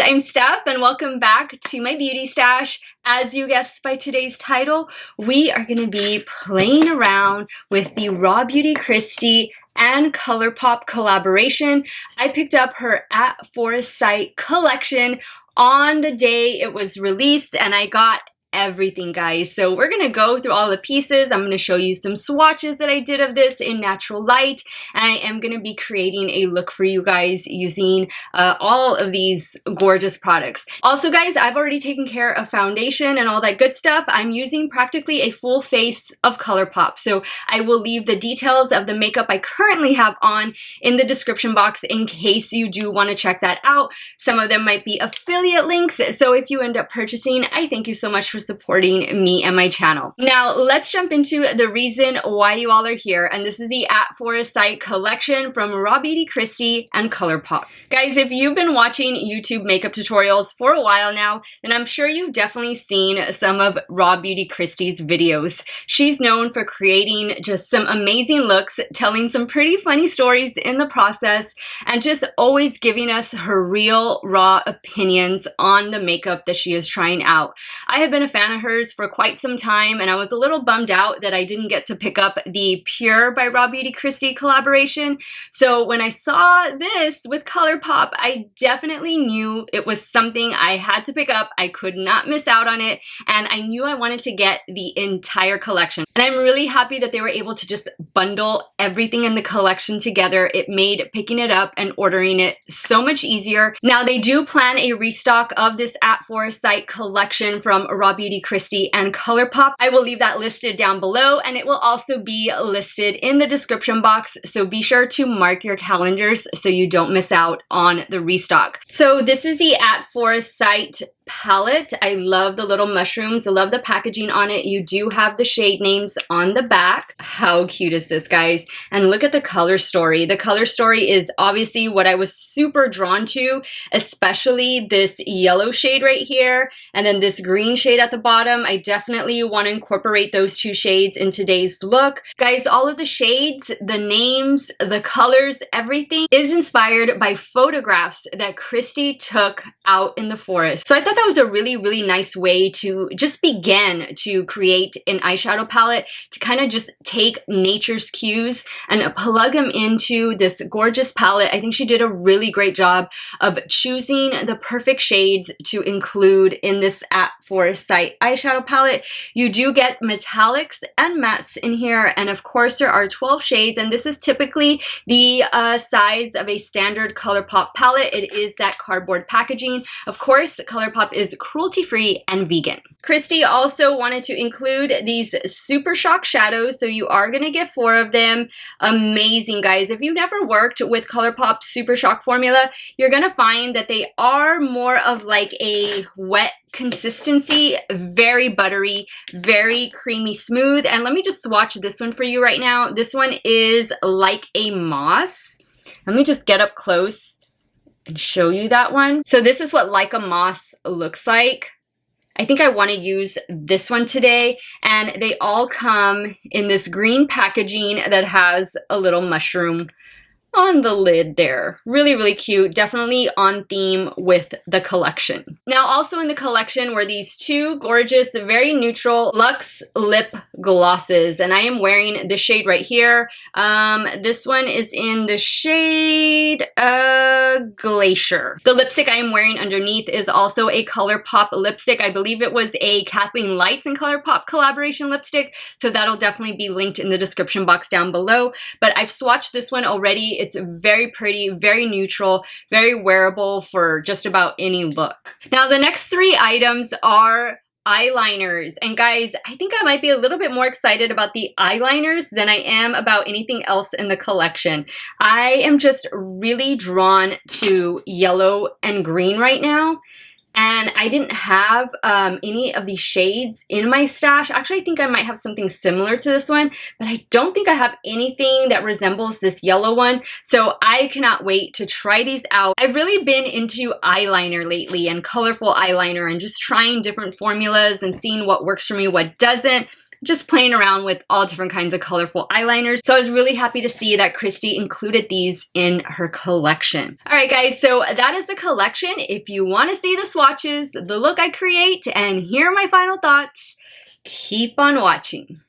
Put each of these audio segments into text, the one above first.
I'm Steph and welcome back to my beauty stash. As you guessed by today's title, we are going to be playing around with the Raw Beauty Kristi and ColourPop collaboration. I picked up her At Forest Sight collection on the day it was released and I got everything, guys. So we're gonna go through all the pieces. I'm gonna show you some swatches that I did of this in natural light, and I am gonna be creating a look for you guys using all of these gorgeous products. Also, guys, I've already taken care of foundation and all that good stuff. I'm using practically a full face of ColourPop, so I will leave the details of the makeup I currently have on in the description box in case you do want to check that out. Some of them might be affiliate links, so if you end up purchasing, I thank you so much for supporting me and my channel. Now let's jump into the reason why you all are here, and this is the At Forest Sight collection from Raw Beauty Kristi and ColourPop. Guys, if you've been watching YouTube makeup tutorials for a while now, then I'm sure you've definitely seen some of Raw Beauty Kristi's videos. She's known for creating just some amazing looks, telling some pretty funny stories in the process, and just always giving us her real raw opinions on the makeup that she is trying out. I have been a fan of hers for quite some time, and I was a little bummed out that I didn't get to pick up the Pure by Raw Beauty Kristi collaboration. So when I saw this with ColourPop, I definitely knew it was something I had to pick up. I could not miss out on it, and I knew I wanted to get the entire collection. And I'm really happy that they were able to just bundle everything in the collection together. It made picking it up and ordering it so much easier. Now they do plan a restock of this At Forest Sight collection from Raw Beauty Kristi and ColourPop. I will leave that listed down below, and it will also be listed in the description box, so be sure to mark your calendars so you don't miss out on the restock. So this is the At Forest Sight palette. I love the little mushrooms. I love the packaging on it. You do have the shade names on the back. How cute is this, guys? And look at the color story. The color story is obviously what I was super drawn to, especially this yellow shade right here, and then this green shade at the bottom. I definitely want to incorporate those two shades in today's look. Guys, all of the shades, the names, the colors, everything is inspired by photographs that Kristi took out in the forest. So I thought that was a really, really nice way to just begin to create an eyeshadow palette, to kind of just take nature's cues and plug them into this gorgeous palette. I think she did a really great job of choosing the perfect shades to include in this At Forest Sight eyeshadow palette. You do get metallics and mattes in here, and of course there are 12 shades, and this is typically the size of a standard ColourPop palette. It is that cardboard packaging. Of course, ColourPop is cruelty-free and vegan. Kristi also wanted to include these Super Shock shadows, so you are going to get 4 of them. Amazing, guys. If you've never worked with ColourPop Super Shock formula, you're going to find that they are more of like a wet consistency, very buttery, very creamy smooth. And let me just swatch this one for you right now. This one is Like a Moss. Let me just get up close and show you that one. So this is what Like a Moss looks like. I think I want to use this one today, and they all come in this green packaging that has a little mushroom on the lid there. Really, really cute. Definitely on theme with the collection. Now, also in the collection were these 2 gorgeous, very neutral Luxe lip glosses, and I am wearing the shade right here. This one is in the shade Glacier. The lipstick I am wearing underneath is also a ColourPop lipstick. I believe it was a Kathleen Lights and ColourPop collaboration lipstick, so that'll definitely be linked in the description box down below. But I've swatched this one already. It's very pretty, very neutral, very wearable for just about any look. Now, the next 3 items are eyeliners. And guys, I think I might be a little bit more excited about the eyeliners than I am about anything else in the collection. I am just really drawn to yellow and green right now. And I didn't have any of these shades in my stash. Actually, I think I might have something similar to this one, but I don't think I have anything that resembles this yellow one. So I cannot wait to try these out. I've really been into eyeliner lately, and colorful eyeliner, and just trying different formulas and seeing what works for me, what doesn't. just playing around with all different kinds of colorful eyeliners. So I was really happy to see that Kristi included these in her collection. All right, guys, so that is the collection. If you want to see the swatches, the look I create, and hear my final thoughts, keep on watching.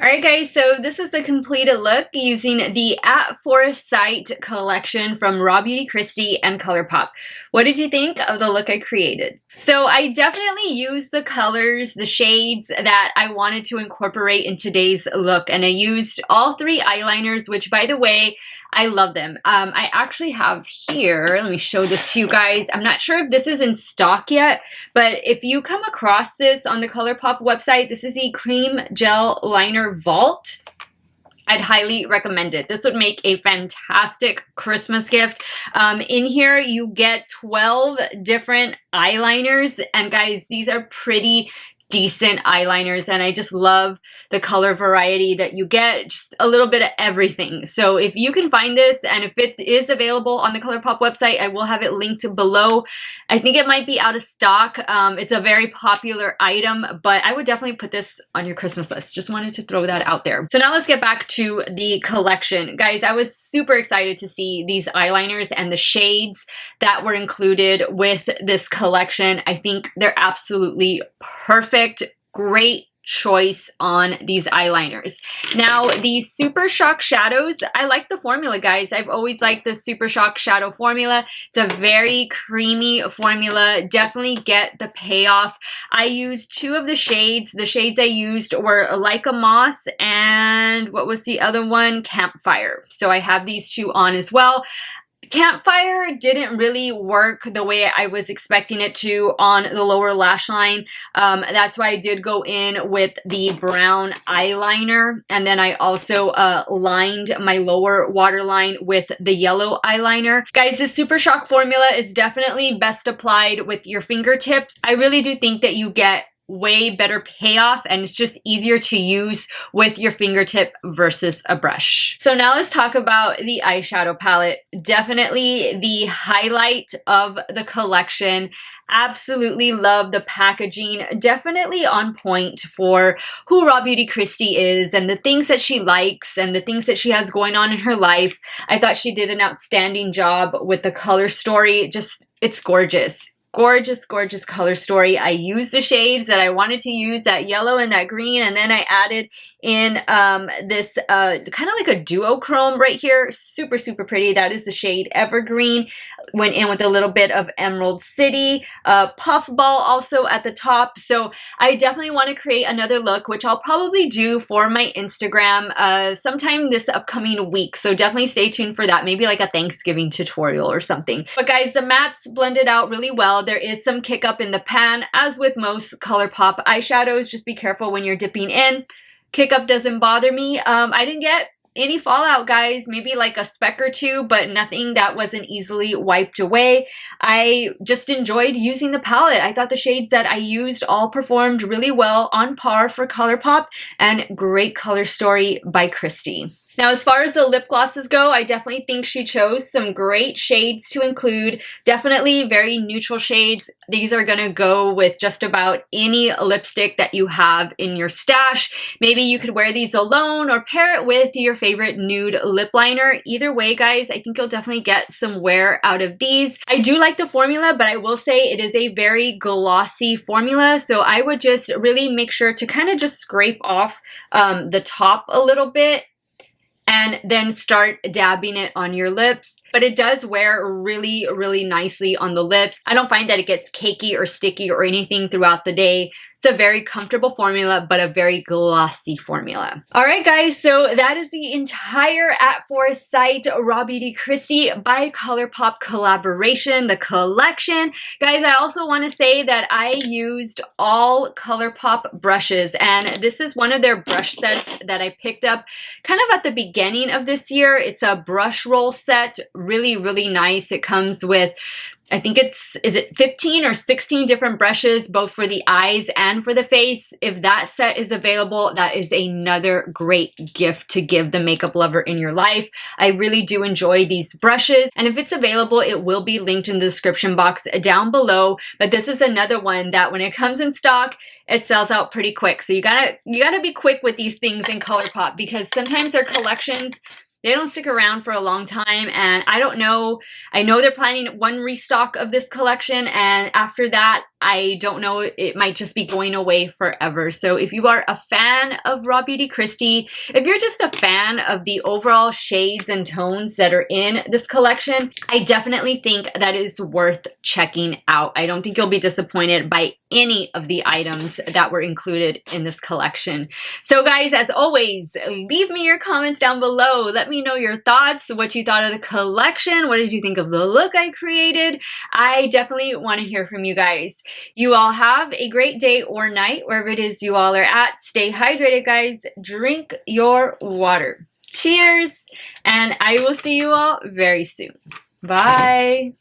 Alright guys, so this is a completed look using the At Forest Sight collection from Beauty Kristi and ColourPop. What did you think of the look I created? So I definitely used the colors, the shades that I wanted to incorporate in today's look, and I used all three eyeliners, which by the way, I love them. I actually have here, let me show this to you guys. I'm not sure if this is in stock yet, but if you come across this on the ColourPop website, this is the Cream Gel Liner Vault. I'd highly recommend it. This would make a fantastic Christmas gift. In here, you get 12 different eyeliners, and guys, these are pretty decent eyeliners, and I just love the color variety that you get, just a little bit of everything. So if you can find this, and if it is available on the ColourPop website, I will have it linked below. I think it might be out of stock. It's a very popular item, but I would definitely put this on your Christmas list. Just wanted to throw that out there. So now let's get back to the collection. Guys, I was super excited to see these eyeliners and the shades that were included with this collection. I think they're absolutely perfect. Great choice on these eyeliners. Now, the Super Shock shadows, I like the formula, guys. I've always liked the Super Shock shadow formula. It's a very creamy formula. Definitely get the payoff. I used two of the shades. The shades I used were Like a Moss and what was the other one? Campfire. So I have these two on as well. Campfire didn't really work the way I was expecting it to on the lower lash line. That's why I did go in with the brown eyeliner. And then I also lined my lower waterline with the yellow eyeliner. Guys, the Super Shock formula is definitely best applied with your fingertips. I really do think that you get way better payoff, and it's just easier to use with your fingertip versus a brush. So now let's talk about the eyeshadow palette. Definitely the highlight of the collection. Absolutely love the packaging. Definitely on point for who Beauty Kristi is and the things that she likes and the things that she has going on in her life. I thought she did an outstanding job with the color story. Just, it's gorgeous. Gorgeous, gorgeous color story. I used the shades that I wanted to use, that yellow and that green, and then I added in this kind of like a duochrome right here. Super, super pretty. That is the shade Evergreen. Went in with a little bit of Emerald City. Puffball also at the top. So I definitely want to create another look, which I'll probably do for my Instagram sometime this upcoming week. So definitely stay tuned for that. Maybe like a Thanksgiving tutorial or something. But guys, the mattes blended out really well. There is some kick up in the pan, as with most ColourPop eyeshadows. Just be careful when you're dipping in. Kick up doesn't bother me. I didn't get any fallout, guys. Maybe like a speck or two, but nothing that wasn't easily wiped away. I just enjoyed using the palette. I thought the shades that I used all performed really well, on par for ColourPop, and great color story by Kristi. Now, as far as the lip glosses go, I definitely think she chose some great shades to include. Definitely very neutral shades. These are going to go with just about any lipstick that you have in your stash. Maybe you could wear these alone or pair it with your favorite nude lip liner. Either way, guys, I think you'll definitely get some wear out of these. I do like the formula, but I will say it is a very glossy formula. So I would just really make sure to kind of just scrape off the top a little bit, and then start dabbing it on your lips. But it does wear really, really nicely on the lips. I don't find that it gets cakey or sticky or anything throughout the day. It's a very comfortable formula, but a very glossy formula. All right, guys, so that is the entire At Foresight Beauty Kristi by ColourPop collaboration, the collection. Guys, I also want to say that I used all ColourPop brushes, and this is one of their brush sets that I picked up kind of at the beginning of this year. It's a brush roll set, really, really nice. It comes with, I think is it 15 or 16 different brushes, both for the eyes and for the face. If that set is available, that is another great gift to give the makeup lover in your life. I really do enjoy these brushes. And if it's available, it will be linked in the description box down below. But this is another one that when it comes in stock, it sells out pretty quick. So you gotta be quick with these things in ColourPop, because sometimes their collections, they don't stick around for a long time, and I don't know. I know they're planning one restock of this collection, and after that, I don't know, it might just be going away forever. So if you are a fan of Beauty Kristi, if you're just a fan of the overall shades and tones that are in this collection, I definitely think that is worth checking out. I don't think you'll be disappointed by any of the items that were included in this collection. So guys, as always, leave me your comments down below. Let me know your thoughts, what you thought of the collection. What did you think of the look I created? I definitely want to hear from you guys. You all have a great day or night, wherever it is you all are at. Stay hydrated, guys. Drink your water. Cheers, and I will see you all very soon. Bye.